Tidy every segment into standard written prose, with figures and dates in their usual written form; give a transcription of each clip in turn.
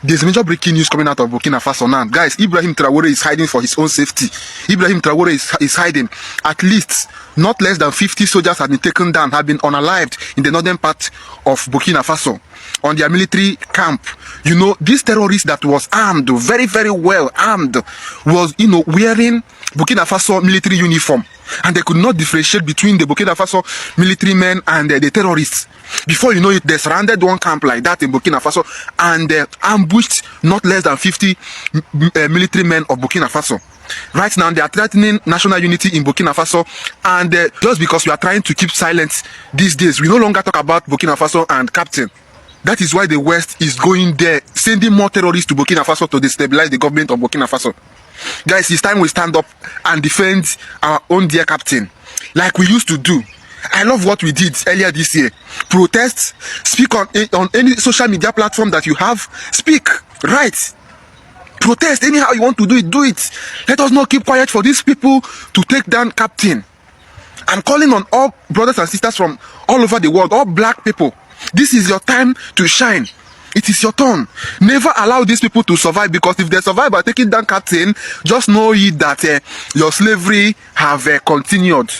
There's major breaking news coming out of Burkina Faso now. Guys, Ibrahim Traore is hiding for his own safety. Ibrahim Traore is hiding. At least, not less than 50 soldiers have been taken down, have been unalived in the northern part of Burkina Faso on their military camp. You know, this terrorist that was armed, very, very well armed, was, you know, wearing Burkina Faso military uniform. And they could not differentiate between the Burkina Faso military men and the terrorists. Before you know it, they surrounded one camp like that in Burkina Faso and ambushed not less than 50 military men of Burkina Faso. Right now, they are threatening national unity in Burkina Faso, and just because we are trying to keep silent these days, we no longer talk about Burkina Faso and Captain. That is why the West is going there, sending more terrorists to Burkina Faso to destabilize the government of Burkina Faso. Guys, it's time we stand up and defend our own dear captain, like we used to do. I love what we did earlier this year. Protest, speak on any social media platform that you have. Speak, write, protest anyhow you want to do it, do it. Let us not keep quiet for these people to take down captain. I'm calling on all brothers and sisters from all over the world, all black people. This is your time to shine. It is your turn. Never allow these people to survive, because if they survive by taking down captain, just know that your slavery have continued.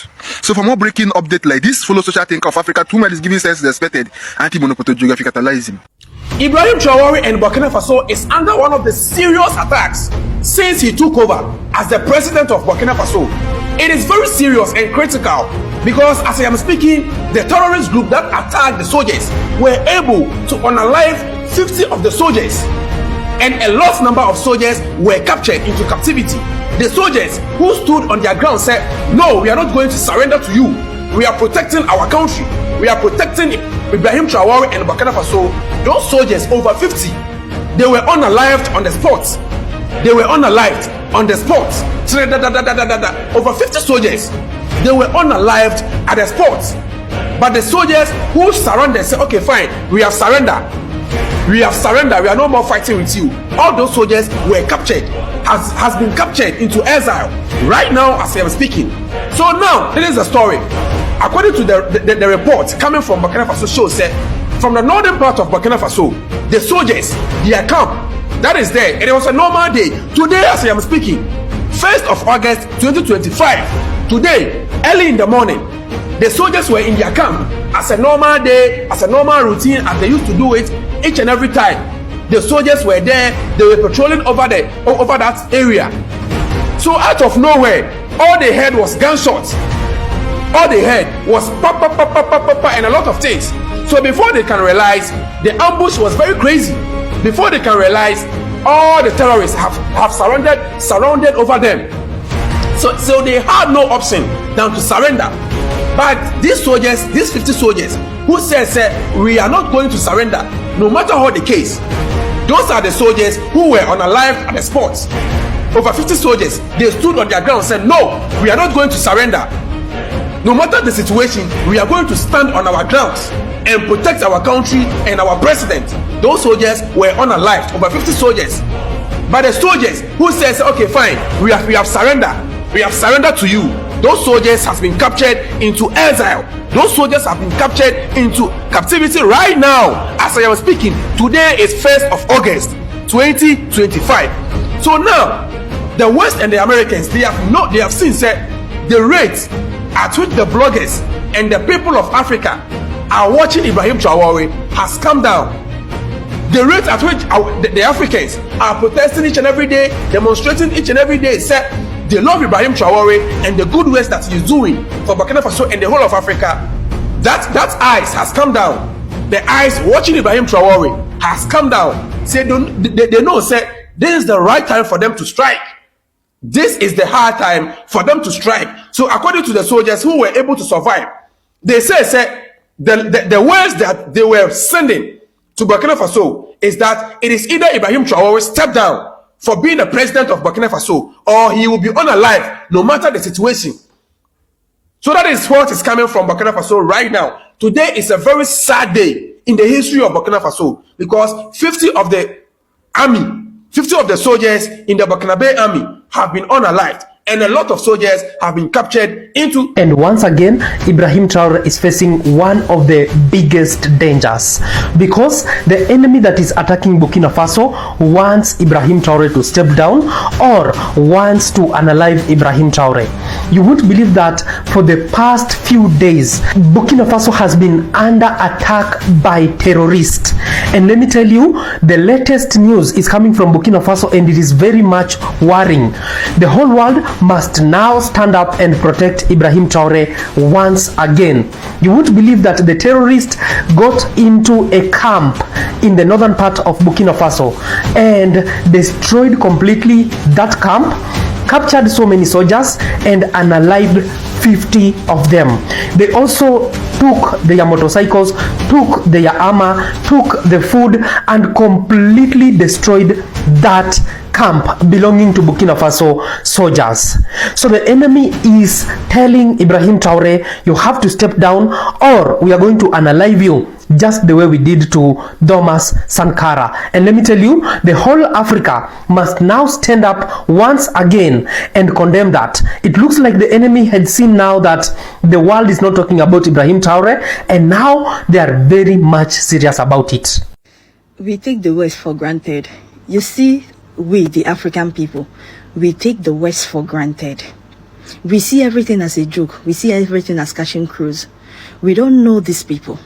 So for more breaking update like this, follow Social Thinker of Africa. 2 minutes giving sense respected anti-monopoly geographic catalyzing. Ibrahim Traore and Burkina Faso is under one of the serious attacks since he took over as the president of Burkina Faso. It is very serious and critical because, as I am speaking, the terrorist group that attacked the soldiers were able to unalive 50 of the soldiers, and a large number of soldiers were captured into captivity. The soldiers who stood on their ground said, "No, we are not going to surrender to you. We are protecting our country. We are protecting Ibrahim Traore and Burkina Faso." Those soldiers, over 50, they were unalived on the spot. They were unalived on the spot. Over 50 soldiers, they were unalived at the spot. But the soldiers who surrendered said, "Okay, fine, we have surrendered. We have surrendered. We are no more fighting with you." All those soldiers were captured, has been captured into exile right now as I am speaking. So now, this is the story. According to the report coming from Burkina Faso, shows that from the northern part of Burkina Faso, the soldiers, their camp, that is there, and it was a normal day. Today, as I am speaking, 1st of August 2025, today, early in the morning, the soldiers were in their camp as a normal day, as a normal routine, as they used to do it each and every time. The soldiers were there, they were patrolling over that area. So out of nowhere, all they heard was gunshots. All they heard was pop, pop, pop, pop, pop, pop, pop, and a lot of things. So before they can realize, the ambush was very crazy. Before they can realize, all the terrorists have surrounded over them. So they had no option than to surrender. But these soldiers, these 50 soldiers, who said, "We are not going to surrender, no matter how the case." Those are the soldiers who were unalived at the spot. Over 50 soldiers, they stood on their ground and said, "No, we are not going to surrender. No matter the situation, we are going to stand on our grounds and protect our country and our president." Those soldiers were unalived, over 50 soldiers. But the soldiers who says, "Okay, fine, we have surrendered. We have surrendered to you." Those soldiers have been captured into exile. Those soldiers have been captured into captivity right now as I am speaking. Today is 1st of August 2025. So now the West and the Americans, they have seen the rate at which the bloggers and the people of Africa are watching Ibrahim Traore has come down. The rate at which the Africans are protesting each and every day, demonstrating each and every day, said they love Ibrahim Traore and the good work that he is doing for Burkina Faso and the whole of Africa. That eyes has come down. The eyes watching Ibrahim Traore has come down. Say they know, say this is the right time for them to strike. This is the hard time for them to strike. So according to the soldiers who were able to survive, they say the words that they were sending to Burkina Faso is that it is either Ibrahim Traore step down for being the president of Burkina Faso, or he will be unalive no matter the situation. So that is what is coming from Burkina Faso right now. Today is a very sad day in the history of Burkina Faso, because 50 of the soldiers in the Burkinabe army have been unalived, and a lot of soldiers have been captured into. And once again, Ibrahim Traore is facing one of the biggest dangers, because the enemy that is attacking Burkina Faso wants Ibrahim Traore to step down or wants to unalive Ibrahim Traore. You would believe that for the past few days, Burkina Faso has been under attack by terrorists. And let me tell you, the latest news is coming from Burkina Faso, and it is very much worrying. The whole world must now stand up and protect Ibrahim Traore once again. You would believe that the terrorists got into a camp in the northern part of Burkina Faso and destroyed completely that camp, captured so many soldiers, and unalived 50 of them. They also took their motorcycles, took their armor, took the food, and completely destroyed that camp belonging to Burkina Faso soldiers. So the enemy is telling Ibrahim Traore, you have to step down or we are going to unalive you, just the way we did to Thomas Sankara. And let me tell you, the whole Africa must now stand up once again and condemn that. It looks like the enemy had seen now that the world is not talking about Ibrahim Traore, and now they are very much serious about it. We take the West for granted. You see, we, the African people, we take the West for granted. We see everything as a joke. We see everything as catching cruise. We don't know these people.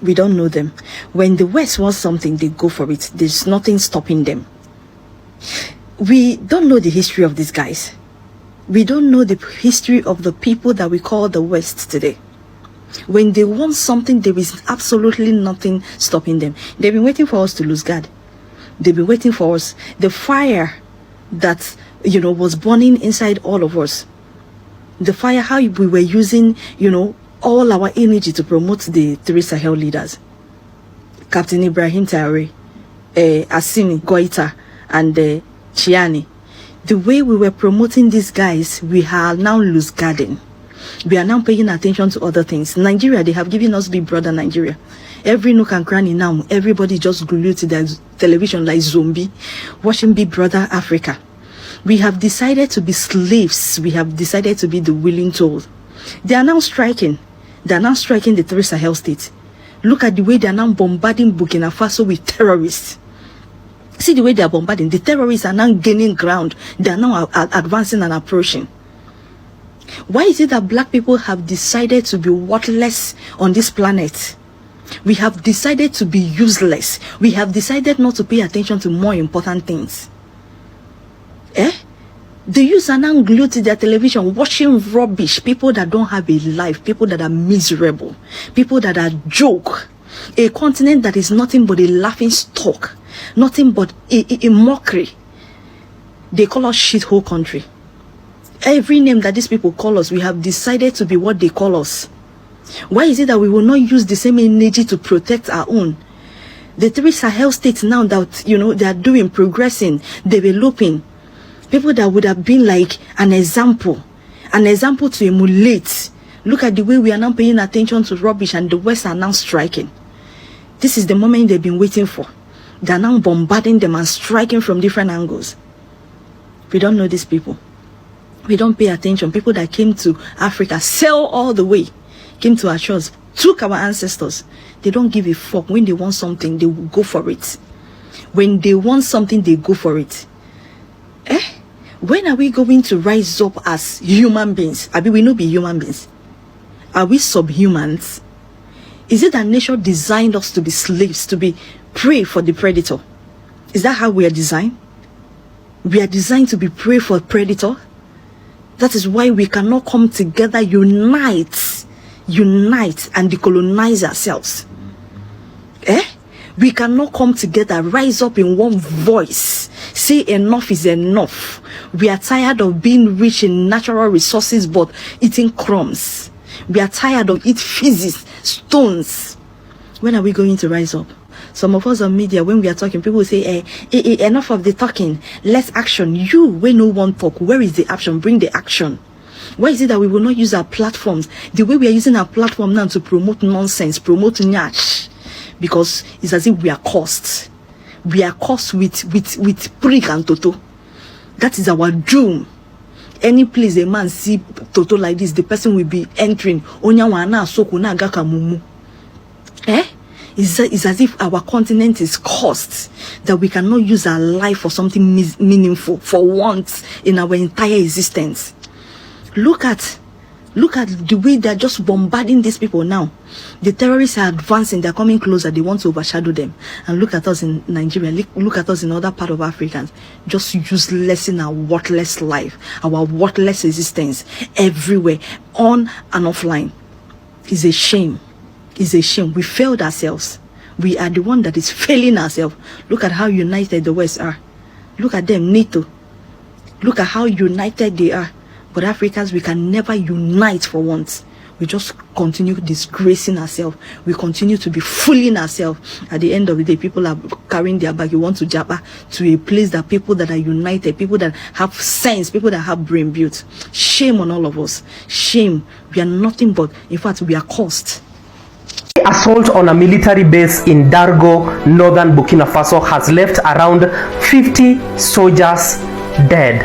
We don't know them. When the West wants something, they go for it. There's nothing stopping them. We don't know the history of these guys. We don't know the history of the people that we call the West today. When they want something, there is absolutely nothing stopping them. They've been waiting for us to lose guard. They've been waiting for us. The fire that, was burning inside all of us. The fire, how we were using, all our energy to promote the three Sahel leaders. Captain Ibrahim Traoré, Assimi, Goita, and Chiani. The way we were promoting these guys, we are now loose guarding. We are now paying attention to other things. Nigeria, they have given us Big Brother Nigeria. Every nook and cranny now, everybody just glued to their television like zombie, watching Big Brother Africa. We have decided to be slaves. We have decided to be the willing tool. They are now striking. They are now striking the three Sahel states. Look at the way they are now bombarding Burkina Faso with terrorists. See the way they are bombarding. The terrorists are now gaining ground. They are now advancing and approaching. Why is it that black people have decided to be worthless on this planet? We have decided to be useless. We have decided not to pay attention to more important things. The youths are now glued to their television, watching rubbish. People that don't have a life. People that are miserable. People that are joke. A continent that is nothing but a laughing stock. Nothing but a mockery. They call us shithole country. Every name that these people call us, we have decided to be what they call us. Why is it that we will not use the same energy to protect our own? The three Sahel states now that, they are doing, progressing, developing. People that would have been like an example to emulate. Look at the way we are now paying attention to rubbish, and the West are now striking. This is the moment they've been waiting for. They are now bombarding them and striking from different angles. We don't know these people. We don't pay attention. People that came to Africa, sail all the way, came to our shores, took our ancestors. They don't give a fuck. When they want something, they will go for it. When they want something, they go for it. When are we going to rise up as human beings? We not be human beings. Are we subhumans? Is it that nature designed us to be slaves, to be prey for the predator? Is that how we are designed? We are designed to be prey for predator. That is why we cannot come together, unite and decolonize ourselves. We cannot come together, rise up in one voice, say enough is enough. We are tired of being rich in natural resources but eating crumbs. We are tired of eating feces, stones. When are we going to rise up? Some of us on media, when we are talking, people say, enough of the talking, let's action. You, when no one talk, where is the action? Bring the action. Why is it that we will not use our platforms the way we are using our platform now to promote nonsense, promote nyash? Because it's as if we are cursed. We are cursed with prick and toto. That is our doom. any place a man see Toto like this, the person will be entering. Onyawana soku na gaka mumu. It's as if our continent is cursed, that we cannot use our life for something meaningful for once in our entire existence. Look at the way they're just bombarding these people now. The terrorists are advancing, they're coming closer, they want to overshadow them. And look at us in Nigeria, look at us in other part of Africa, just useless in our worthless life, our worthless existence everywhere, on and offline. It's a shame. It's a shame. We failed ourselves. We are the one that is failing ourselves. Look at how united the West are. Look at them, NATO. Look at how united they are. But Africans, we can never unite for once. We just continue disgracing ourselves. We continue to be fooling ourselves. At the end of the day, people are carrying their bag. You want to jabba to a place that people that are united, people that have sense, people that have brain built. Shame on all of us. Shame. We are nothing but, in fact, we are cursed. Assault on a military base in Dargo, northern Burkina Faso, has left around 50 soldiers dead.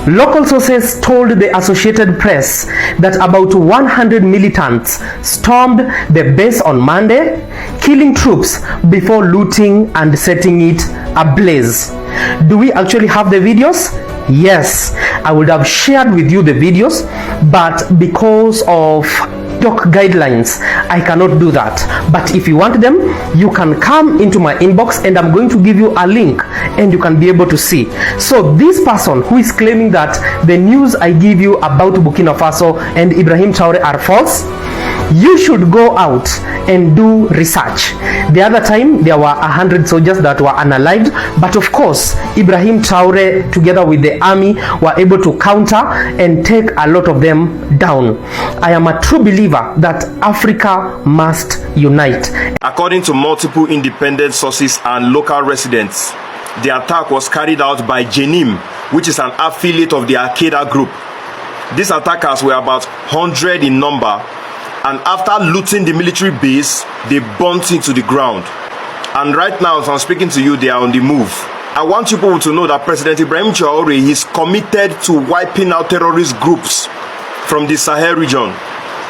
Local sources told the Associated Press that about 100 militants stormed the base on Monday, killing troops before looting and setting it ablaze. Do we actually have the videos? Yes, I would have shared with you the videos, but because of doc guidelines, I cannot do that. But if you want them, you can come into my inbox and I'm going to give you a link and you can be able to see. So this person who is claiming that the news I give you about Burkina Faso and Ibrahim Traore are false, you should go out and do research. The other time there were 100 soldiers that were unalived, but of course Ibrahim Traore together with the army were able to counter and take a lot of them down. I am a true believer that Africa must unite. According to multiple independent sources and local residents, the attack was carried out by Jenim, which is an affiliate of the Al-Qaeda group. These attackers were about 100 in number, and after looting the military base, they burnt it to the ground. And right now, as I'm speaking to you, they are on the move. I want you people to know that President Ibrahim Traoré is committed to wiping out terrorist groups from the Sahel region.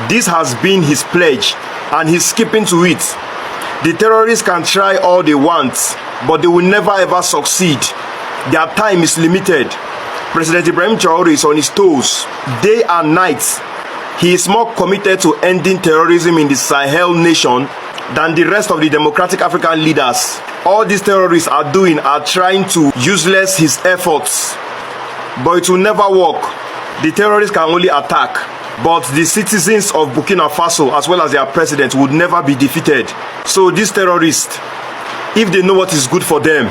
This has been his pledge, and he's keeping to it. The terrorists can try all they want, but they will never ever succeed. Their time is limited. President Ibrahim Traoré is on his toes, day and night. He is more committed to ending terrorism in the Sahel nation than the rest of the democratic African leaders. All these terrorists are doing are trying to useless his efforts, but it will never work. The terrorists can only attack, but the citizens of Burkina Faso as well as their president would never be defeated. So these terrorists, if they know what is good for them,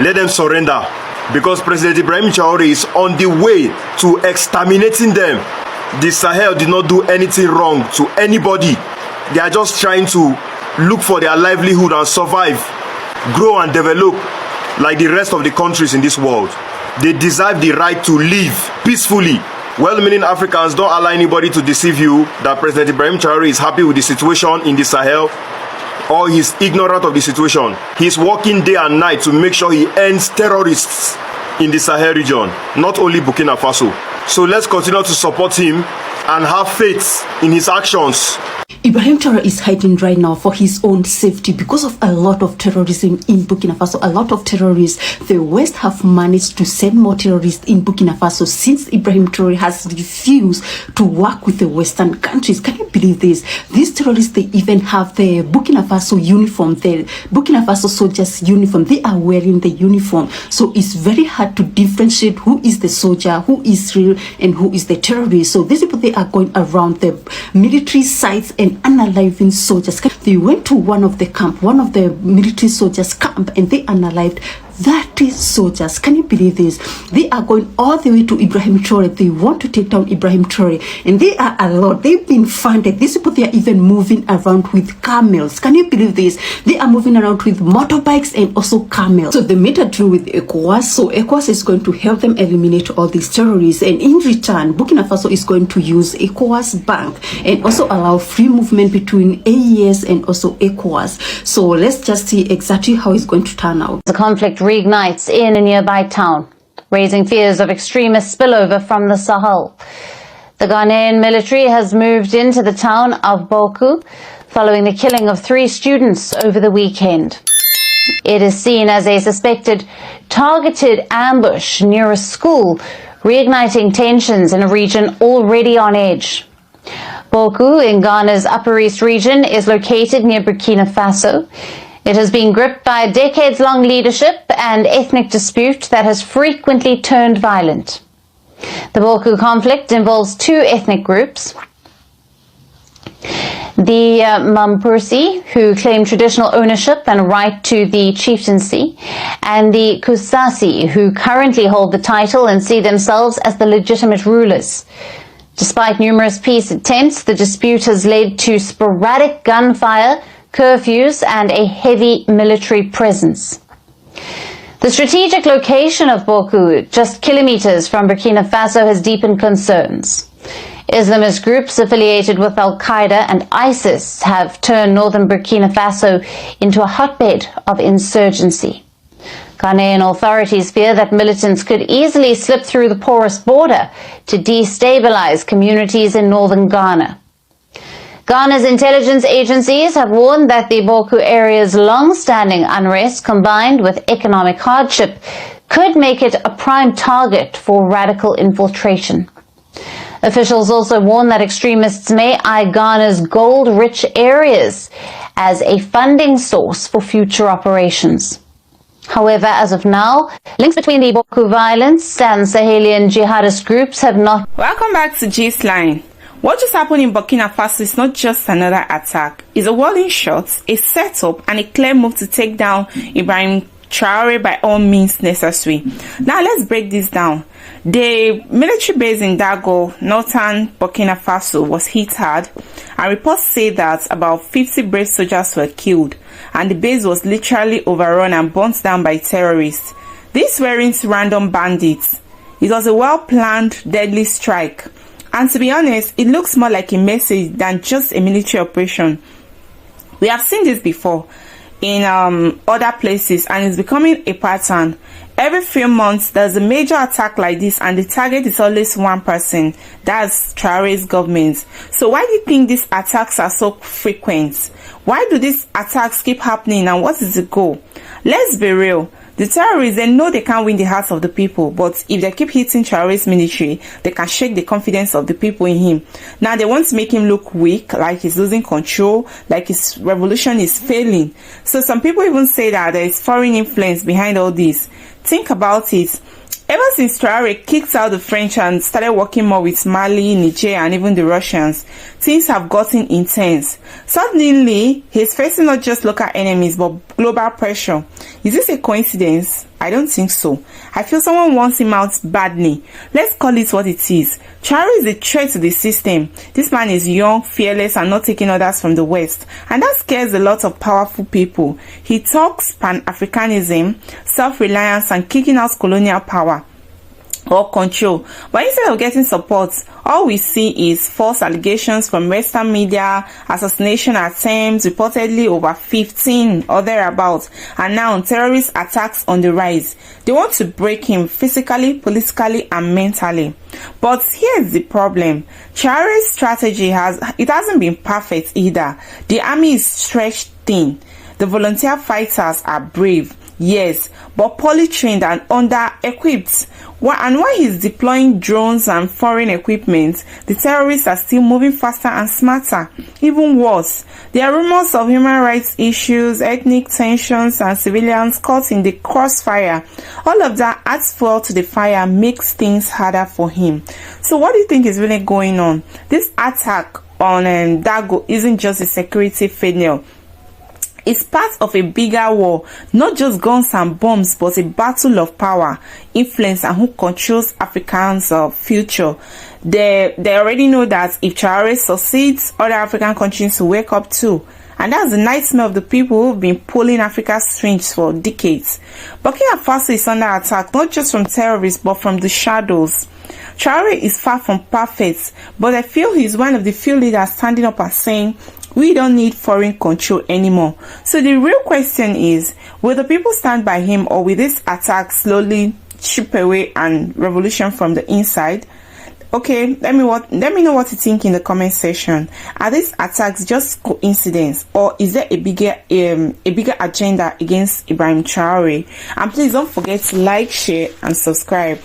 let them surrender, because President Ibrahim Traoré is on the way to exterminating them. The Sahel did not do anything wrong to anybody. They are just trying to look for their livelihood and survive, grow and develop like the rest of the countries in this world. They deserve the right to live peacefully. Well-meaning Africans, don't allow anybody to deceive you that President Ibrahim Traoré is happy with the situation in the Sahel or he's ignorant of the situation. He's working day and night to make sure he ends terrorists in the Sahel region, not only Burkina Faso. So let's continue to support him and have faith in his actions. Ibrahim Traoré is hiding right now for his own safety because of a lot of terrorism in Burkina Faso. A lot of terrorists. The West have managed to send more terrorists in Burkina Faso since Ibrahim Traoré has refused to work with the Western countries. Can you believe this? These terrorists, they even have the Burkina Faso uniform, the Burkina Faso soldiers uniform. They are wearing the uniform. So it's very hard to differentiate who is the soldier, who is real, and who is the terrorist. So these people, they are going around the military sites and unaliving soldiers. They went to one of the military soldiers camp, and they unalived 30 soldiers. Can you believe this? They are going all the way to Ibrahim Traoré. They want to take down Ibrahim Traoré, and they are a lot. They've been funded. These people, they are even moving around with camels. Can you believe this? They are moving around with motorbikes and also camels. So they made a deal with ECOWAS. So ECOWAS is going to help them eliminate all these terrorists, and in return, Burkina Faso is going to use ECOWAS Bank and also allow free movement between AES and also ECOWAS. So let's just see exactly how it's going to turn out. The conflict reignites in a nearby town raising fears of extremist spillover from the Sahel. The Ghanaian military has moved into the town of Boku following the killing of 3 students over the weekend. It is seen as a suspected targeted ambush near a school, reigniting tensions in a region already on edge. Boku, in Ghana's Upper East region, is located near Burkina Faso. It has been gripped by a decades-long leadership and ethnic dispute that has frequently turned violent. The Boku conflict involves 2 ethnic groups. The Mampursi, who claim traditional ownership and right to the chieftaincy, and the Kusasi, who currently hold the title and see themselves as the legitimate rulers. Despite numerous peace attempts, the dispute has led to sporadic gunfire, curfews, and a heavy military presence. The strategic location of Boku, just kilometers from Burkina Faso, has deepened concerns. Islamist groups affiliated with Al-Qaeda and ISIS have turned northern Burkina Faso into a hotbed of insurgency. Ghanaian authorities fear that militants could easily slip through the porous border to destabilize communities in northern Ghana. Ghana's intelligence agencies have warned that the Boku area's long-standing unrest combined with economic hardship could make it a prime target for radical infiltration. Officials also warn that extremists may eye Ghana's gold-rich areas as a funding source for future operations. However, as of now, links between the Boku violence and Sahelian jihadist groups have not. Welcome back to Gist Line. What just happened in Burkina Faso is not just another attack. It's a warning shot, a setup, and a clear move to take down Ibrahim Traore by all means necessary. Now let's break this down. The military base in Dargo, northern Burkina Faso, was hit hard, and reports say that about 50 brave soldiers were killed, and the base was literally overrun and burnt down by terrorists. These weren't random bandits. It was a well-planned, deadly strike. And to be honest, it looks more like a message than just a military operation. We have seen this before in other places, and it's becoming a pattern. Every few months there's a major attack like this, and the target is always one person. That's Traore's government. So why do you think these attacks are so frequent? Why do these attacks keep happening, and what is the goal? Let's be real. The terrorists, they know they can't win the hearts of the people, but if they keep hitting Traore's military, they can shake the confidence of the people in him. Now they want to make him look weak, like he's losing control, like his revolution is failing. So some people even say that there is foreign influence behind all this. Think about it. Ever since Traore kicked out the French and started working more with Mali, Niger, and even the Russians, things have gotten intense. Suddenly, he's facing not just local enemies, but global pressure. Is this a coincidence? I don't think so. I feel someone wants him out badly. Let's call it what it is. Traore is a threat to the system. This man is young, fearless, and not taking orders from the West. And that scares a lot of powerful people. He talks Pan-Africanism, self-reliance, and kicking out colonial power or control. But instead of getting support, all we see is false allegations from Western media, assassination attempts, reportedly over 15 or thereabouts, and now terrorist attacks on the rise. They want to break him physically, politically, and mentally. But here's the problem. Traore's strategy hasn't been perfect either. The army is stretched thin. The volunteer fighters are brave, yes, but poorly trained and under-equipped. And while he's deploying drones and foreign equipment, the terrorists are still moving faster and smarter. Even worse, there are rumors of human rights issues, ethnic tensions, and civilians caught in the crossfire. All of that adds fuel to the fire, makes things harder for him. So what do you think is really going on? This attack on Dargo isn't just a security failure. It's part of a bigger war, not just guns and bombs, but a battle of power, influence, and who controls Africans' future. They already know that if Traore succeeds, other African countries will wake up too. And that's the nightmare of the people who've been pulling Africa's strings for decades. Burkina Faso is under attack, not just from terrorists, but from the shadows. Traore is far from perfect, but I feel he's one of the few leaders standing up and saying, we don't need foreign control anymore. So the real question is, will the people stand by him, or will this attack slowly chip away and revolution from the inside? Okay, let me know what you think in the comment section. Are these attacks just coincidence, or is there a bigger agenda against Ibrahim Traore? And please don't forget to like, share, and subscribe.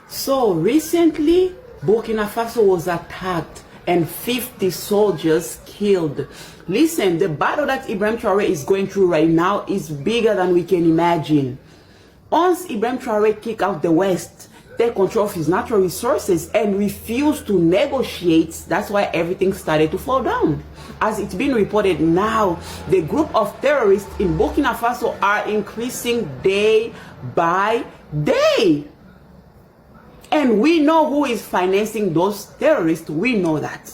So recently, Burkina Faso was attacked and 50 soldiers killed. Listen, the battle that Ibrahim Traore is going through right now is bigger than we can imagine. Once Ibrahim Traore kicked out the West, take control of his natural resources and refused to negotiate, that's why everything started to fall down. As it's been reported now, the group of terrorists in Burkina Faso are increasing day by day. And we know who is financing those terrorists. We know that.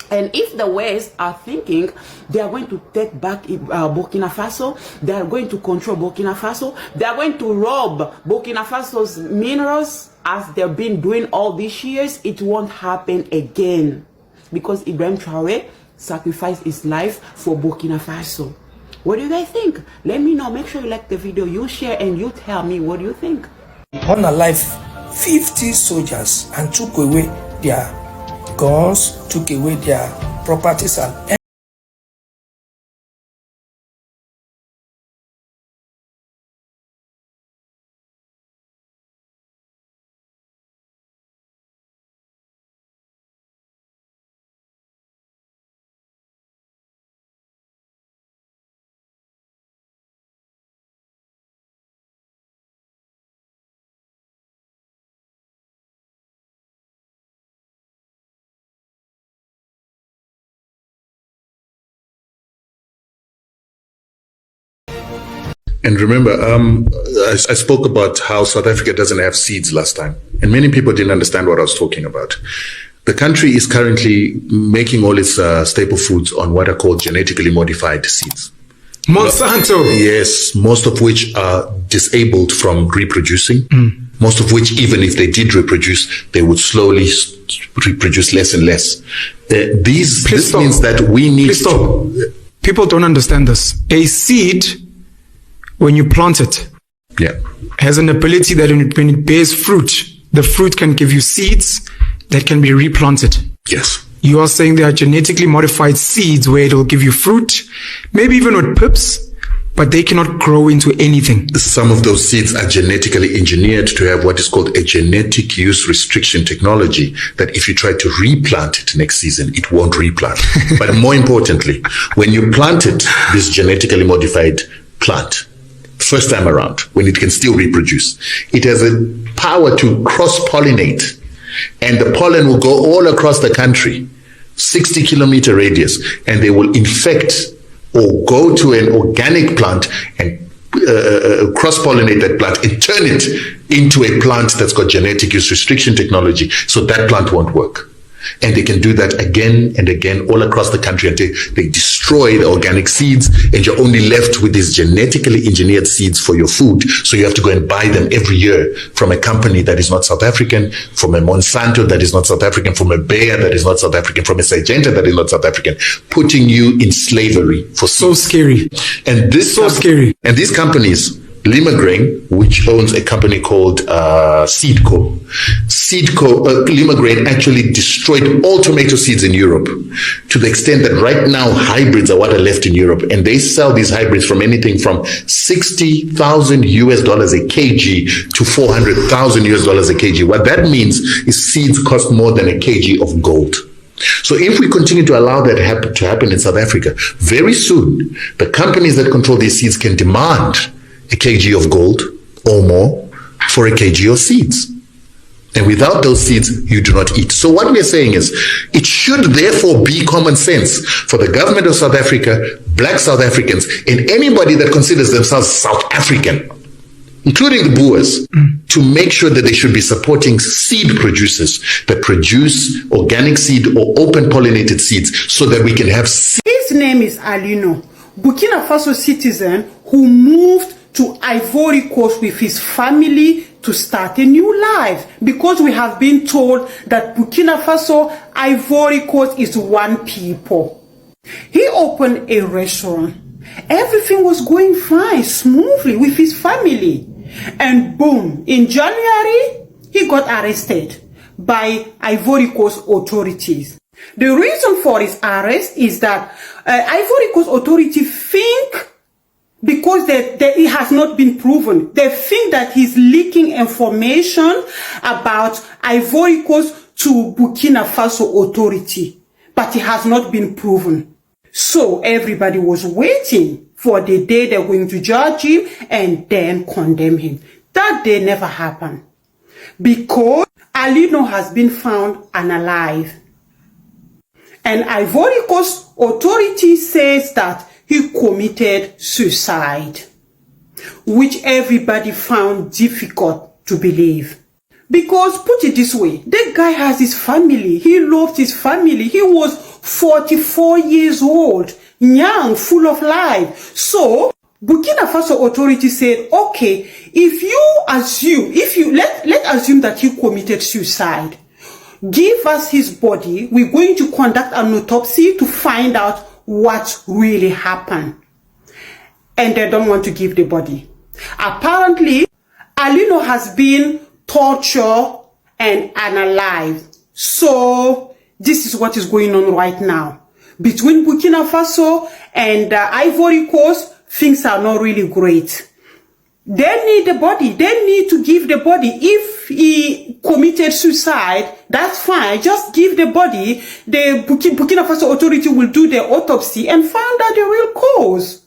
And if the West are thinking they are going to take back Burkina Faso, they are going to control Burkina Faso, they are going to rob Burkina Faso's minerals as they've been doing all these years, it won't happen again. Because Ibrahim Traore sacrificed his life for Burkina Faso. What do you guys think? Let me know. Make sure you like the video, you share, and you tell me what do you think. On a life, 50 soldiers and took away their guns, took away their properties and And remember, I spoke about how South Africa doesn't have seeds last time, and many people didn't understand what I was talking about. The country is currently making all its staple foods on what are called genetically modified seeds. Monsanto! Yes, most of which are disabled from reproducing. Most of which, even if they did reproduce, they would slowly reproduce less and less. This means that we need to... People don't understand this. A seed, when you plant it, has an ability that when it bears fruit, the fruit can give you seeds that can be replanted. Yes. You are saying there are genetically modified seeds where it will give you fruit, maybe even with pips, but they cannot grow into anything. Some of those seeds are genetically engineered to have what is called a genetic use restriction technology, that if you try to replant it next season, it won't replant. But more importantly, when you plant it, this genetically modified plant, first time around, when it can still reproduce, it has a power to cross-pollinate, and the pollen will go all across the country, 60-kilometer radius, and they will infect or go to an organic plant and cross-pollinate that plant and turn it into a plant that's got genetic use restriction technology, so that plant won't work. And they can do that again and again all across the country until they destroy the organic seeds, and you're only left with these genetically engineered seeds for your food. So you have to go and buy them every year from a company that is not South African, from a Monsanto that is not South African, from a Bayer that is not South African, from a Syngenta that is not South African, putting you in slavery for seeds. So scary. And this scary. And these companies, Lima Grain, which owns a company called Seedco. Lima Grain actually destroyed all tomato seeds in Europe, to the extent that right now hybrids are what are left in Europe, and they sell these hybrids from anything from $60,000 a kg to $400,000 a kg. What that means is seeds cost more than a kg of gold. So if we continue to allow that to happen in South Africa, very soon the companies that control these seeds can demand a kg of gold or more for a kg of seeds. And without those seeds, you do not eat. So what we're saying is, it should therefore be common sense for the government of South Africa, black South Africans, and anybody that considers themselves South African, including the Boers, to make sure that they should be supporting seed producers that produce organic seed or open pollinated seeds, so that we can have seeds. His name is Alino, Burkina Faso citizen who moved to Ivory Coast with his family to start a new life, because we have been told that Burkina Faso, Ivory Coast is one people. He opened a restaurant. Everything was going fine, smoothly with his family. And boom, in January, he got arrested by Ivory Coast authorities. The reason for his arrest is that Ivory Coast authorities think, because it has not been proven, they think that he's leaking information about Ivory Coast to Burkina Faso authority, but it has not been proven. So everybody was waiting for the day they're going to judge him and then condemn him. That day never happened because Alino has been found unalive. And Ivory Coast authority says that he committed suicide, which everybody found difficult to believe. Because, put it this way, the guy has his family. He loved his family. He was 44 years old, young, full of life. So, Burkina Faso authority said, okay, let's assume that he committed suicide. Give us his body. We're going to conduct an autopsy to find out what really happened. And they don't want to give the body. Apparently, Alino has been tortured and unalive. So this is what is going on right now. Between Burkina Faso and Ivory Coast, things are not really great. They need the body. They need to give the body. If he committed suicide, that's fine. Just give the body. The Burkina Faso authority will do the autopsy and find out the real cause.